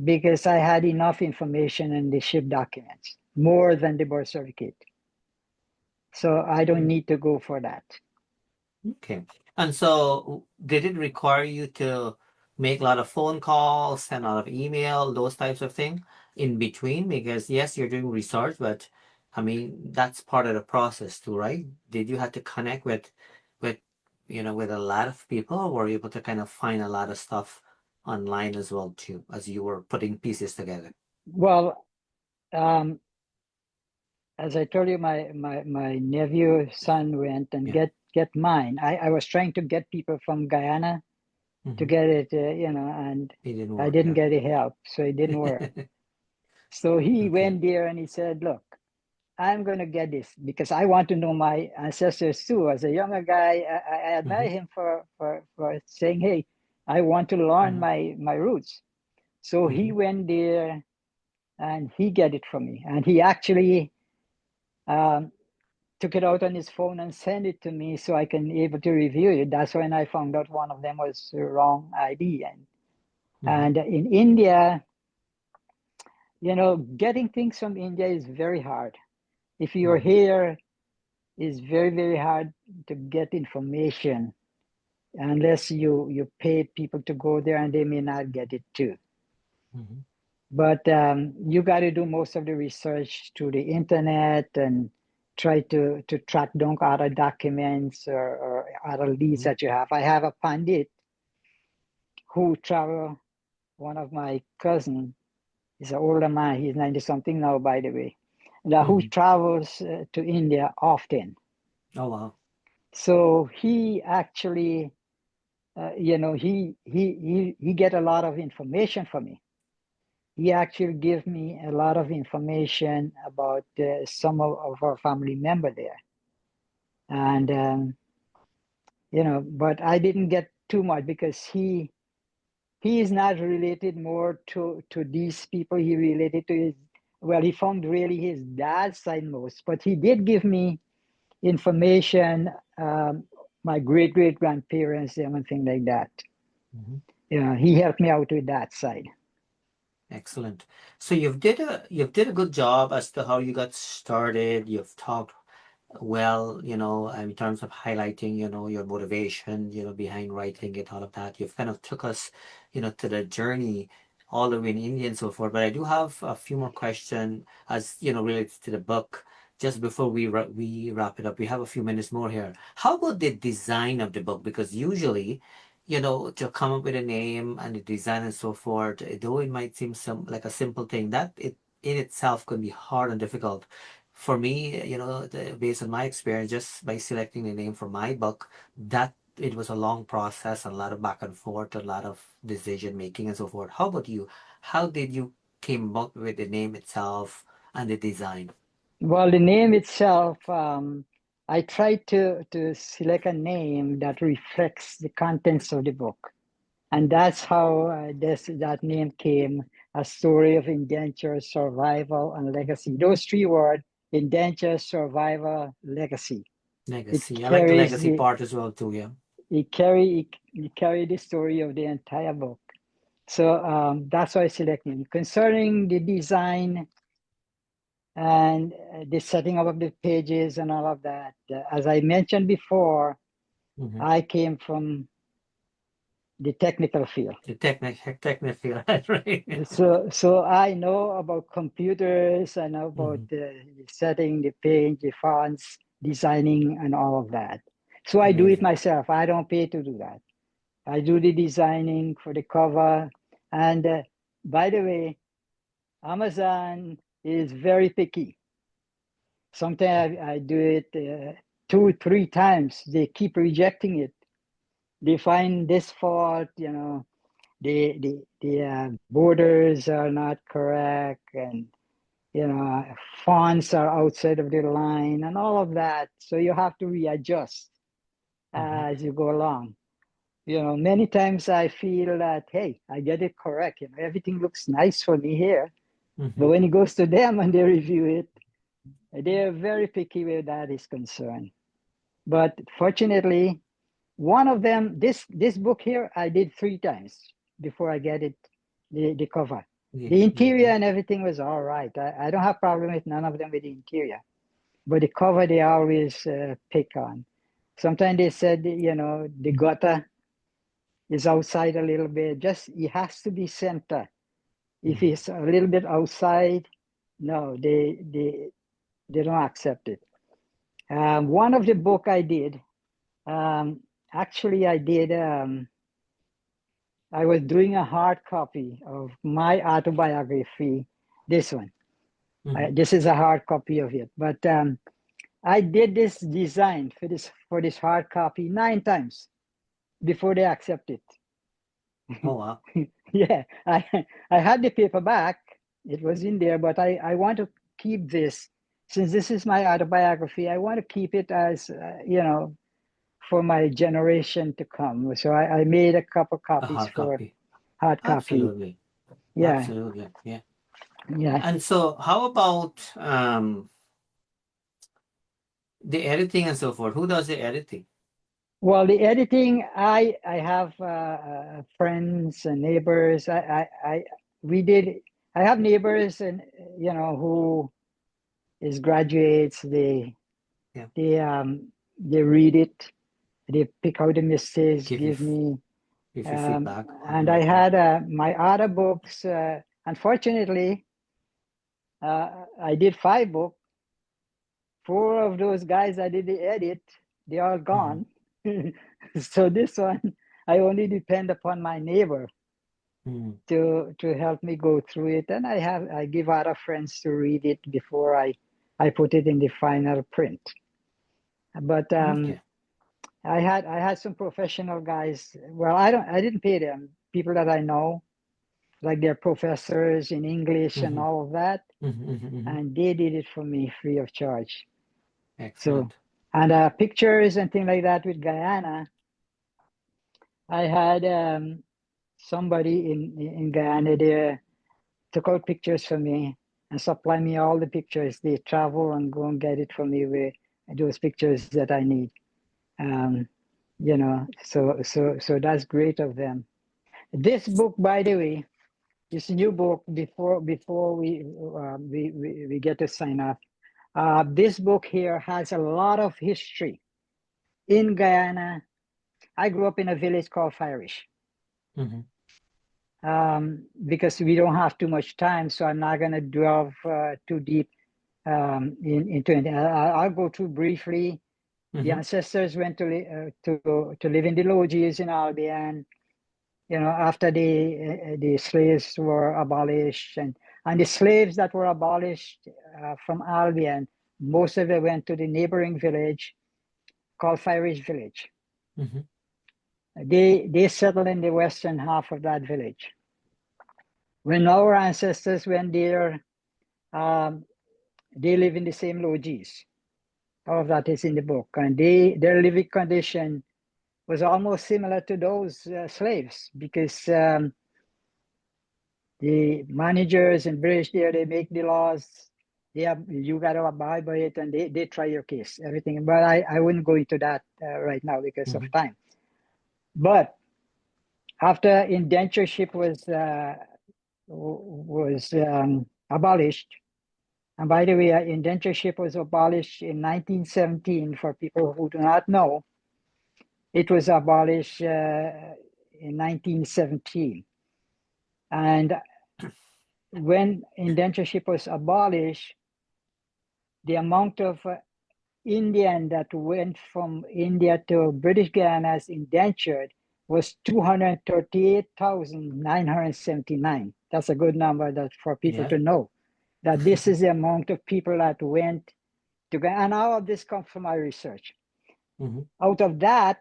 because I had enough information in the ship documents, more than the birth certificate. So I don't need to go for that. Okay. And so did it require you to make a lot of phone calls, send a lot of email, those types of things in between? Because yes, you're doing research, but I mean, that's part of the process too, right? Did you have to connect with a lot of people, or were you able to kind of find a lot of stuff online as well too, as you were putting pieces together? Well, as I told you, my nephew son went and get mine. I was trying to get people from Guyana to get it, and It didn't I work. didn't get the help, so it didn't work. So he went there and he said, "Look, I'm going to get this because I want to know my ancestors too." As a younger guy, I admire him for saying, "Hey, I want to learn my roots." So he went there and he get it from me, and he actually took it out on his phone and sent it to me so I can able to review it. That's when I found out one of them was the wrong ID. And in India, getting things from India is very hard. If you're here, it's very, very hard to get information unless you pay people to go there, and they may not get it too. But you got to do most of the research through the internet and try to track down other documents or other leads that you have. I have a Pandit who travel, one of my cousin, he's an older man, he's 90 something now, by the way, who travels to India often. Oh, wow. So he actually, he get a lot of information from me. He actually gave me a lot of information about some of our family member there. And, but I didn't get too much because he is not related more to these people. He related to he found really his dad's side most, but he did give me information my great grandparents, them and things like that. Mhm. He helped me out with that side. Excellent. So you've did a good job as to how you got started. You've talked well, in terms of highlighting, your motivation, behind writing it, all of that. You've kind of took us, to the journey all the way in India and so forth. But I do have a few more questions as, related to the book. Just before we wrap it up, we have a few minutes more here. How about the design of the book? Because usually, to come up with a name and the design and so forth, though it might seem like a simple thing, that it in itself can be hard and difficult for me, based on my experience, just by selecting the name for my book, that it was a long process, a lot of back and forth, a lot of decision making and so forth. How about you? How did you came up with the name itself and the design? Well, the name itself, I tried to select a name that reflects the contents of the book. And that's how that name came, a story of indenture, survival, and legacy. Those three words, indenture, survival, legacy. It Legacy. I like the carries legacy the part as well too, yeah. it carry the story of the entire book. So that's why I selected. Concerning the design and the setting up of the pages and all of that, as I mentioned before, Hmm. I came from the technical field. The technical, right? So I know about computers, I know about Hmm. setting the page, the fonts, designing, and all of that. So I do it Amazing. myself. I don't pay to do that. I do the designing for the cover. And by the way, Amazon is very picky. Sometimes I do it 2, 3 times. They keep rejecting it. They find this fault, the borders are not correct, and fonts are outside of the line and all of that. So you have to readjust Hmm. as you go along. Many times I feel that, hey, I get it correct. Everything looks nice for me here. But Hmm. when it goes to them and they review it, they're very picky where that is concerned. But fortunately, one of them, this book here, I did 3 times before I get it, the cover. Yeah, The yeah. interior and everything was all right. I don't have problem with none of them with the interior. But the cover, they always pick on. Sometimes they said, the gutter is outside a little bit. Just, it has to be center. If Mhm. it's a little bit outside, no, they don't accept it. One of the book I did, um, actually I did, I was doing a hard copy of my autobiography, this one. Mhm. This is a hard copy of it. But I did this design for this hard copy 9 times before they accept it. Oh wow. Yeah, I had the paperback. It was in there, but I want to keep this, since this is my autobiography. I want to keep it as for my generation to come. So I made a couple A copies hard for copy. hard copy. Absolutely. Yeah, Absolutely. Yeah. yeah. And so how about the editing and so forth? Who does the editing? Well, the editing, I have friends and neighbors. We did. I have neighbors, and who is graduates. Yeah. They read it. They pick out the mistakes, Give you give me. give you feedback, And something I like that. had my other books. Unfortunately, I did 5 books. 4 of those guys I did the edit, they are Hmm. gone. So this one, I only depend upon my neighbor Hmm. to help me go through it, and I give other friends to read it before I put it in the final print. But Okay. I had some professional guys. Well, I didn't pay them. People that I know, like they're professors in English and Hmm. all of that, Hmm. and they did it for me free of charge. So, Excellent. and pictures and things like that with Guyana. I had somebody in Guyana there took out pictures for me and supply me all the pictures. They travel and go and get it for me with those pictures that I need. Um, you know. So that's great of them. This book, by the way, this new book. Before we get to sign off, this book here has a lot of history in Guyana. I grew up in a village called Firish. Mm-hmm. Because we don't have too much time, so I'm not going to delve too deep into it. I'll go through briefly. The Mm-hmm. ancestors went to live in the lodges in Albion. You know, after the slaves were abolished, and the slaves that were abolished from Albion, most of them went to the neighboring village called Firish Village. Mm-hmm. They settled in the western half of that village. When our ancestors went there, um, they live in the same lodges. All of that is in the book, and their living condition was almost similar to those slaves, because the managers and British there, they make the laws. You got to abide by it, and they try your case, everything. But I wouldn't go into that right now because of Mm-hmm. time. But after indentureship was abolished, and by the way, indentureship was abolished in 1917. For people who do not know, it was abolished in 1917. And when indentureship was abolished, the amount of Indian that went from India to British Guyana as indentured was 238,979. That's a good number that for people Yeah. to know that this is the amount of people that went to Guyana. And all of this comes from my research. Mm-hmm. Out of that,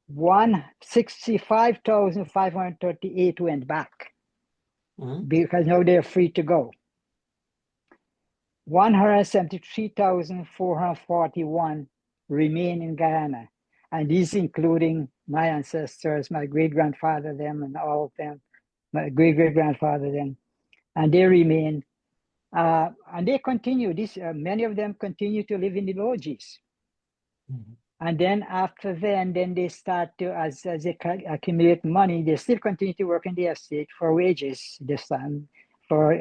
165,538 went back Mm-hmm. because now they're free to go. 173,441 remain in Guyana, and these including my ancestors, my great-grandfather, them, and all of them, my great-great-grandfather, them, and they remain, and they continue. Many of them continue to live in the lodges. Mm-hmm. And then after then they start to, as they accumulate money, they still continue to work in the estate for wages this time, for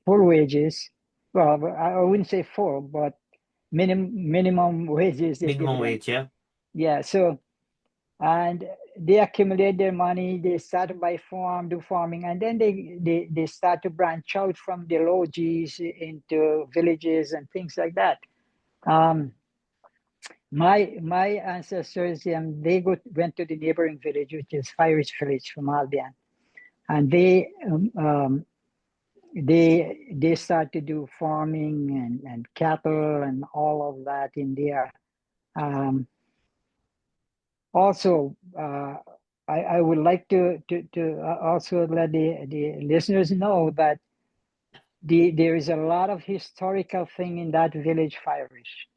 full wages. Well, I wouldn't say full, but minimum wages they give Minimum them. wage, yeah. Yeah, so, and they accumulate their money, they start to buy farm, do farming, and then they start to branch out from the lodges into villages and things like that. My ancestors, went to the neighboring village, which is Irish village from Albion, and they start to do farming and cattle and all of that in there. Also, I would like to also let the listeners know that there is a lot of historical thing in that village, Irish.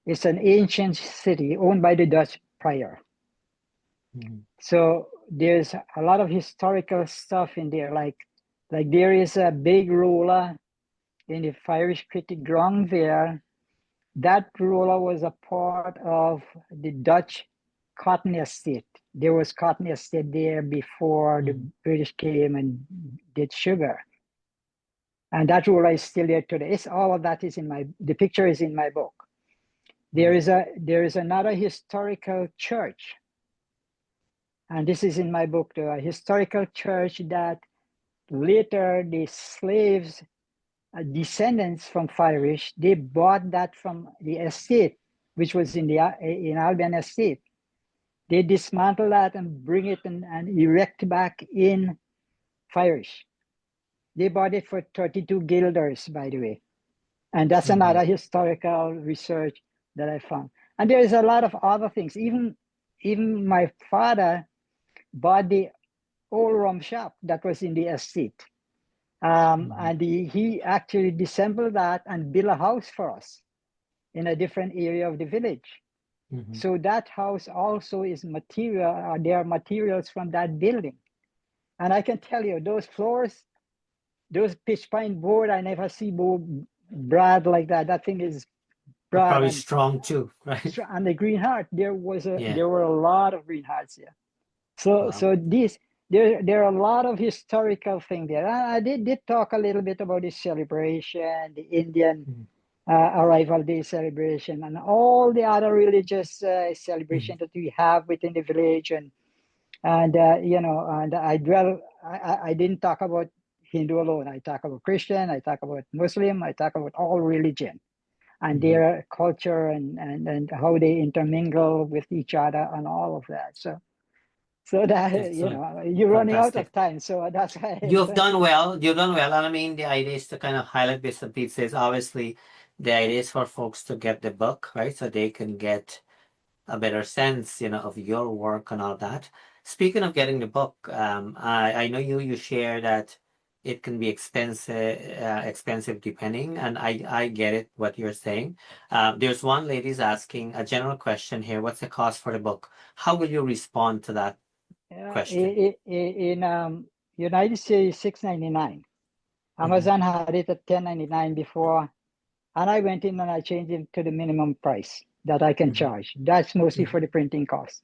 It's an ancient city owned by the Dutch prior. Mm-hmm. So there's a lot of historical stuff in there, like there is a big roller in the Irish cricket ground there. That roller was a part of the Dutch cotton estate. There was cotton estate there before the British came and did sugar. And that roller is still there today. All of that is the picture is in my book. There is another historical church, and this is in my book, a historical church that later the slaves, descendants from Irish, they bought that from the estate, which was in Albion estate. They dismantle that and bring it and erect back in Irish. They bought it for 32 guilders, by the way. And that's Mm-hmm. another historical research that I found. And there is a lot of other things. Even my father bought the old rum shop that was in the estate. And he actually disassembled that and built a house for us in a different area of the village. Mm-hmm. So that house also is material. There are materials from that building. And I can tell you, those floors, those pitch pine board, I never see board brad like that. That thing is Right, probably strong too, right? and the Green Heart, Yeah. there were a lot of Green Hearts here. So Wow. there are a lot of historical things there. I did talk a little bit about the celebration, the Indian Mm, arrival day celebration, and all the other religious mm, celebration that we have within the village, and and I didn't talk about Hindu alone. I talk about Christian, I talk about Muslim, I talk about all religion and mhm. their culture and how they intermingle with each other and all of that. So that, It's you're running out fantastic. of time. So that's why I'm You've trying done to. well. You've done well. And I mean, the idea is to kind of highlight bits and pieces. Obviously, the idea is for folks to get the book, right? So they can get a better sense, of your work and all that. Speaking of getting the book, I know you share that it can be expensive depending, and I get it what you're saying. There's one lady's asking a general question here. What's the cost for the book? How will you respond to that question? In United States, 6.99. Hmm. Amazon had it at 10.99 before, and I went in and I changed it to the minimum price that I can Hmm. charge. That's mostly Hmm. for the printing cost.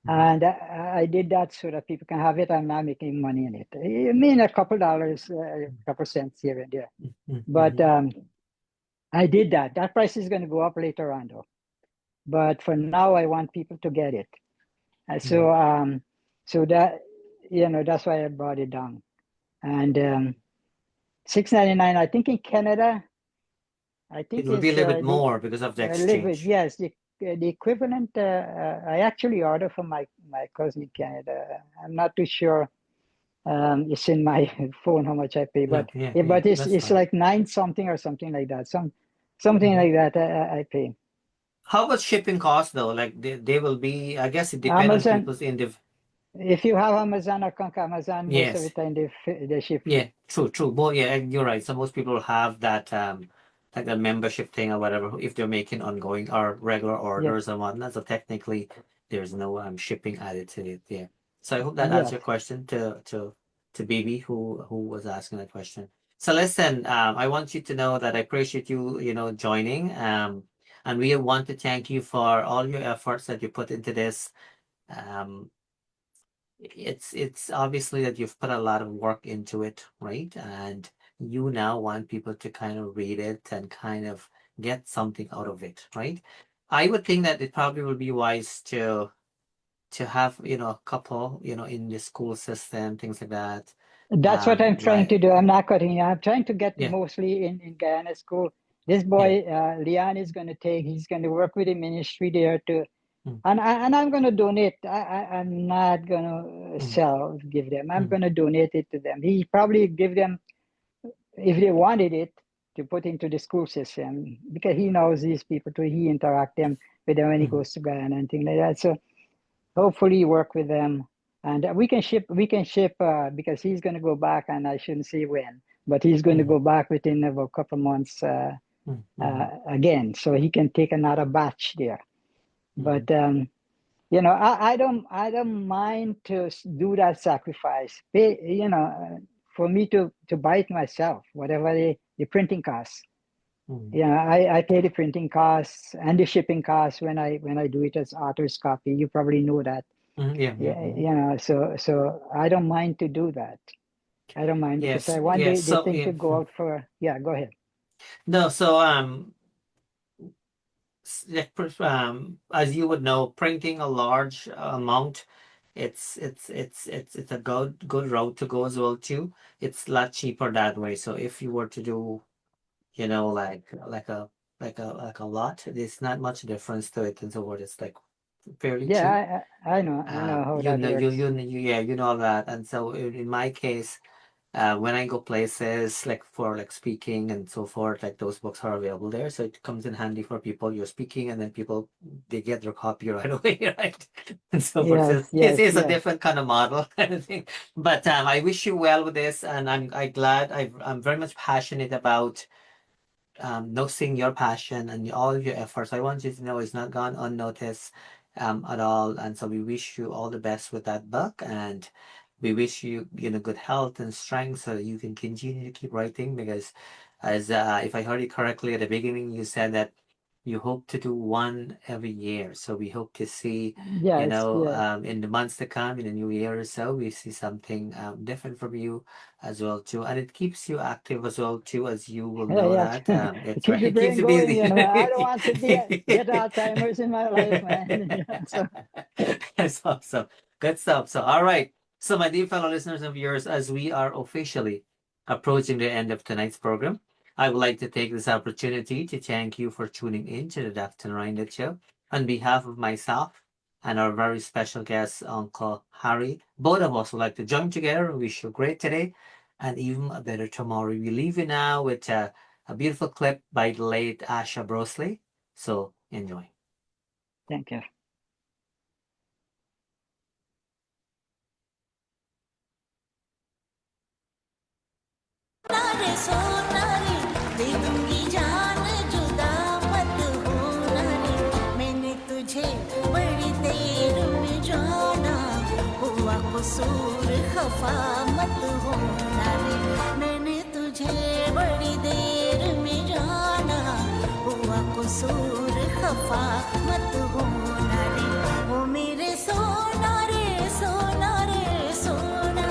Hmm. And I did that so that people can have it. I'm not making money in it. I mean, a couple dollars, a couple cents here and there. But Hmm. I did that. That price is going to go up later on, though. But for now, I want people to get it. And Hmm. so that that's why I brought it down. And 6.99. I think in Canada, I It think will be a it's little bit more because of the a little bit. exchange. Yes, the equivalent. I actually ordered from my cousin in Canada. I'm not too sure. It's in my phone how much I pay, No, but yeah, yeah, yeah, but that's it's fine. like nine something or something like that. Something Hmm. like that. I pay. How about shipping costs though? Like they will be, I guess it depends on Amazon. people's indiv. If you have Amazon account, Amazon, most of the Yes. time they ship Yeah, free. true, true. But yeah, you're right. So most people have that like the membership thing or whatever if they're making ongoing or regular Yes, orders and whatnot. So technically there's no shipping added to it. Yeah. So I hope that answers yes. your question to Bibi who was asking that question. So listen, I want you to know that I appreciate you, joining. And we want to thank you for all your efforts that you put into this. Um, it's obviously that you've put a lot of work into it, right? And you now want people to kind of read it and kind of get something out of it, right? I would think that it probably would be wise to have, a couple, in the school system, things like that. That's what I'm trying Right. to do. I'm not cutting you. I'm trying to get Yeah. mostly in Guyana school. This Yeah. boy, Leon, is going to he's going to work with the ministry there to, Mm, and I'm going to donate. I'm not going to mm, give them. I'm mm, going to donate it to them. He probably give them, if they wanted it, to put into the school system because he knows these people too. He interact them with them when he mm, goes to Guyana and things like that. So hopefully work with them and we can ship because he's going to go back and I shouldn't say when, but he's going to mm, go back within about a couple months mm, mm, again so he can take another batch there. mm, But I don't mind to do that sacrifice pay, for me to buy it myself, whatever the printing costs. mm, Yeah, I pay the printing costs and the shipping costs when I do it as author's copy. You probably know that. yeah, yeah. Yeah, Mhm. so I don't mind to do that. I don't mind because Yes, I want yes. the So thing yeah. to go out for. Yeah, go ahead. No, so as you would know, printing a large amount, it's a good route to go as well too. It's a lot cheaper that way. So if you were to do, like a lot, there's not much difference to it, and so forth. It's like fairly cheap. Yeah, I know how You that know, works. yeah, you know that. And so in my case. When I go places like for like speaking and so forth, like those books are available there. So it comes in handy for people you're speaking and then people they get their copy right away, right? And so forth. Yes, So it's, yes, it's a yes. different kind of model kind of thing. But I wish you well with this and I'm glad I'm very much passionate about noticing your passion and all your efforts. I want you to know it's not gone unnoticed at all. And so we wish you all the best with that book and we wish you, good health and strength so that you can continue to keep writing because as if I heard you correctly at the beginning, you said that you hope to do one every year. So we hope to see, Yes, yeah. in the months to come, in the new year or so, we see something different from you as well too, and it keeps you active as well too, as you will know Yeah, that yeah. it's Keep right. the It keeps brain you going, busy. I don't want to get Alzheimer's in my life, man. So That's awesome. Good stuff. So, all right. So, my dear fellow listeners and viewers, as we are officially approaching the end of tonight's program, I would like to take this opportunity to thank you for tuning in to the Dr. Narine Dat Show. On behalf of myself and our very special guest, Uncle Harry, both of us would like to join together and wish you a great today and even a better tomorrow. We leave you now with a beautiful clip by the late Asha Brosley. So, enjoy. thank you. रे सोना रे दे दूंगी जान जुदा मत होना रे मैंने तुझे बड़ी देर में जाना हुआ कसूर खफा मत होना रे मैंने तुझे बड़ी देर में जाना हुआ कसूर खफा मत होना रे ओ मेरे सोना रे सोना रे सोना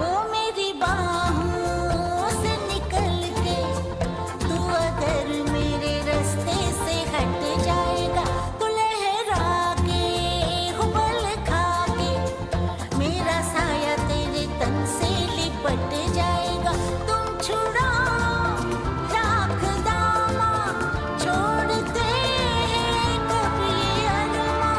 वो मेरी बाहों से निकल के तू अगर मेरे रास्ते से हट जाएगा तो लहरा के उबल खा के मेरा साया तेरे तन से लिपट जाएगा तुम छुड़ा राख दामा छोड़ते हैं कभी अरमा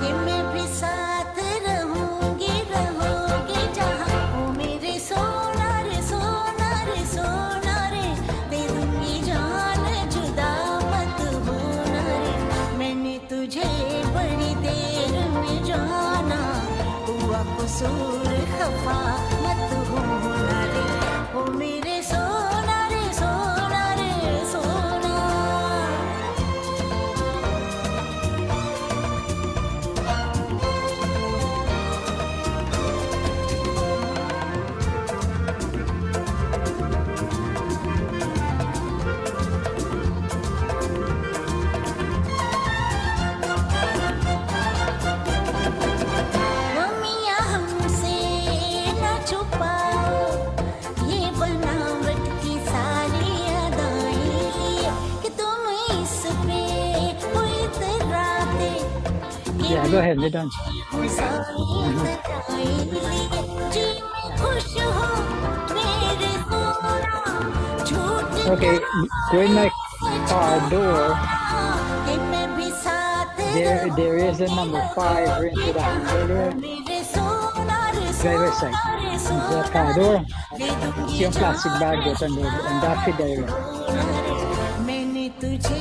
कि मैं भी साथ रहूंगी रहोगे जहाँ ओ मेरे सोना रे सोना रे सोना रे दे दूंगी जान जुदा मत होना रे मैंने तुझे बड़ी देर में जाना हुआ कसूर खफा मत होना रे ओ मेरे सोना रे सोना रे सोना मम्मियाँ हमसे न छुपाओ ये बनावट की सारी अदाएं लिए कि तुम इस पे कोई इतराते कि Yeah, go ahead, you're done. मैं सारी अदाएं लिए जी मैं खुश हूँ मेरे सोना झूठ Okay, go in my car door. कि मैं भी साथ There is a number 5 into that. Go there. मेरे सोना रे Driver's side. सोना The car door. दे दूंगी See yung plastic bag there, and that fit there. मैंने तुझे